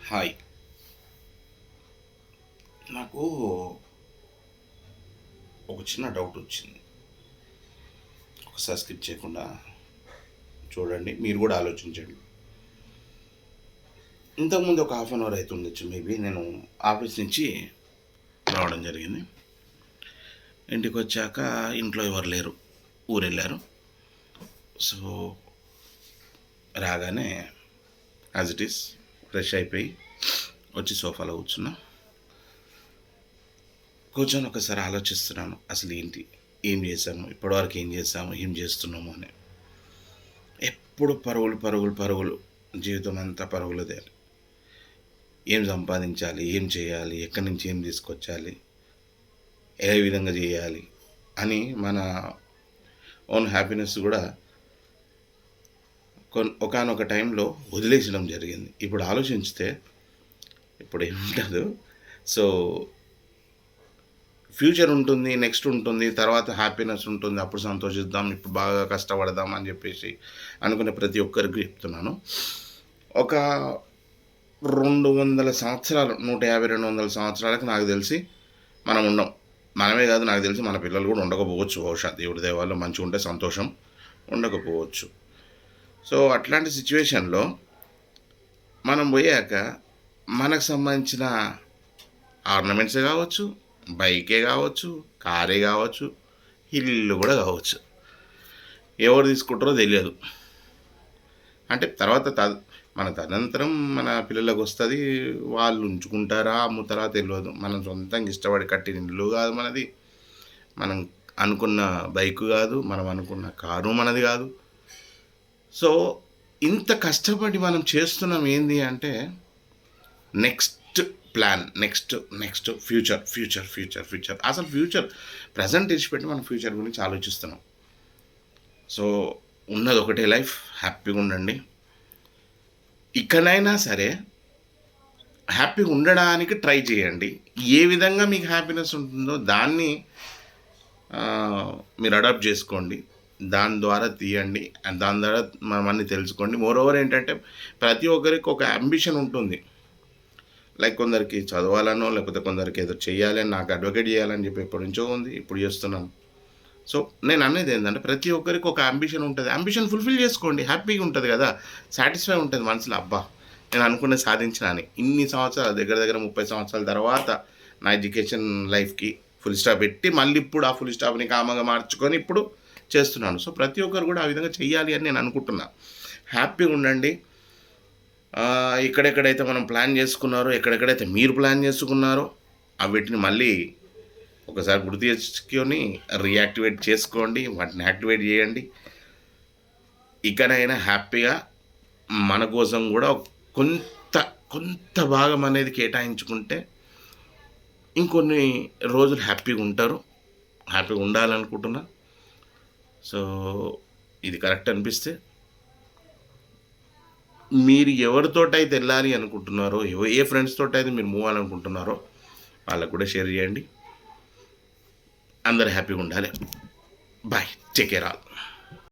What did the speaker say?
Hi. నాకు ఒక చిన్న డౌట్ వచ్చింది. ఒకసారి స్కిప్ చేయకుండా చూడండి, మీరు కూడా ఆలోచించండి. ఇంతకుముందు ఒక హాఫ్ అన్ అవర్ అవుతుండొచ్చు మేబీ, నేను ఆఫీస్ నుంచి రావడం జరిగింది. ఇంటికి వచ్చాక ఇంట్లో ఎవరు లేరు, ఊరెళ్ళారు. సో రాగానే యాజ్ ఇట్ ఈస్ ఫ్రెష్ అయిపోయి వచ్చి సోఫాలో కూర్చొని ఒకసారి ఆలోచిస్తున్నాను, అసలు ఏంటి, ఏం చేశాము ఇప్పటివరకు, ఏం చేసాము, ఏం చేస్తున్నాము అని. ఎప్పుడు పరుగులు పరుగులు పరుగులు, జీవితం అంతా పరుగులదే. ఏం సంపాదించాలి, ఏం చేయాలి, ఎక్కడి నుంచి ఏం తీసుకొచ్చాలి, ఏ విధంగా చేయాలి అని మన ఓన్ హ్యాపీనెస్ కూడా ఒకానొక టైంలో వదిలేసడం జరిగింది. ఇప్పుడు ఆలోచించితే ఇప్పుడు ఏముండదు. సో ఫ్యూచర్ ఉంటుంది, నెక్స్ట్ ఉంటుంది, తర్వాత హ్యాపీనెస్ ఉంటుంది, అప్పుడు సంతోషిద్దాం, ఇప్పుడు బాగా కష్టపడదాం అని చెప్పేసి అనుకునే ప్రతి ఒక్కరికి చెప్తున్నాను. ఒక 200 సంవత్సరాలు, 150-200 సంవత్సరాలకు నాకు తెలిసి మనం ఉండం. మనమే కాదు, నాకు తెలిసి మన పిల్లలు కూడా ఉండకపోవచ్చు. బహుశా దేవుడి దయవల్ల మంచిగా ఉంటే సంతోషం, ఉండకపోవచ్చు. సో అట్లాంటి సిచ్యువేషన్లో మనం పోయాక మనకు సంబంధించిన ఆర్నమెంట్సే కావచ్చు, బైకే కావచ్చు, కారే కావచ్చు, ఇల్లు కూడా కావచ్చు, ఎవరు తీసుకుంటారో తెలియదు. అంటే తర్వాత మన తదనంతరం మన పిల్లలకు వస్తుంది, వాళ్ళు ఉంచుకుంటారా అమ్ముతారా తెలియదు. మనం సొంతంగా ఇష్టపడి కట్టిన ఇల్లు కాదు మనది, మనం అనుకున్న బైకు కాదు, మనం అనుకున్న కారు మనది కాదు. సో ఇంత కష్టపడి మనం చేస్తున్నాం ఏంది అంటే నెక్స్ట్ ప్లాన్, నెక్స్ట్ ఫ్యూచర్. అసలు ఫ్యూచర్ ప్రజెంట్ ఇచ్చిపెట్టి మనం ఫ్యూచర్ గురించి ఆలోచిస్తున్నాం. సో ఉన్నది ఒకటే లైఫ్, హ్యాపీగా ఉండండి. ఇక్కడైనా సరే హ్యాపీగా ఉండడానికి ట్రై చేయండి. ఏ విధంగా మీకు హ్యాపీనెస్ ఉంటుందో దాన్ని మీరు అడాప్ట్ చేసుకోండి, దాని ద్వారా తీయండి, దాని ద్వారా మనం అన్నీ తెలుసుకోండి. మోరోవర్ ఏంటంటే ప్రతి ఒక్కరికి ఒక అంబిషన్ ఉంటుంది. లైక్ కొందరికి చదవాలనో, లేకపోతే కొందరికి ఏదో చేయాలని, నాకు అడ్వకేట్ చేయాలని చెప్పి ఎప్పటి నుంచో ఉంది, ఇప్పుడు చేస్తున్నాను. సో నేను అనేది ఏంటంటే ప్రతి ఒక్కరికి ఒక అంబిషన్ ఉంటుంది. అంబిషన్ ఫుల్ఫిల్ చేసుకోండి, హ్యాపీగా ఉంటుంది కదా, సాటిస్ఫై ఉంటుంది మనసులో. అబ్బా నేను అనుకునే సాధించిన అని. ఇన్ని సంవత్సరాలు, దగ్గర దగ్గర 30 సంవత్సరాల తర్వాత నా ఎడ్యుకేషన్ లైఫ్కి ఫుల్ స్టాప్ పెట్టి మళ్ళీ ఇప్పుడు ఆ ఫుల్ స్టాప్ని కామగా మార్చుకొని ఇప్పుడు చేస్తున్నాను. సో ప్రతి ఒక్కరు కూడా ఆ విధంగా చెయ్యాలి అని నేను అనుకుంటున్నా. హ్యాపీగా ఉండండి. ఎక్కడెక్కడైతే మనం ప్లాన్ చేసుకున్నారో, ఎక్కడెక్కడైతే మీరు ప్లాన్ చేసుకున్నారో వీటిని మళ్ళీ ఒకసారి గుర్తు చేసుకొని రీయాక్టివేట్ చేసుకోండి, వాటిని యాక్టివేట్ చేయండి. ఇకనైనా హ్యాపీగా మన కోసం కూడా కొంత కొంత భాగం అనేది కేటాయించుకుంటే ఇంకొన్ని రోజులు హ్యాపీగా ఉంటారు, హ్యాపీగా ఉండాలనుకుంటున్నా. సో ఇది కరెక్ట్ అనిపిస్తే మీరు ఎవరితోటైతే వెళ్ళాలి అనుకుంటున్నారో, ఏ ఫ్రెండ్స్ తోటి అయితే మీరు మూవ్ అవ్వాలనుకుంటున్నారో వాళ్ళకు కూడా షేర్ చేయండి. అందరు హ్యాపీగా ఉండాలి. Bye, take care all.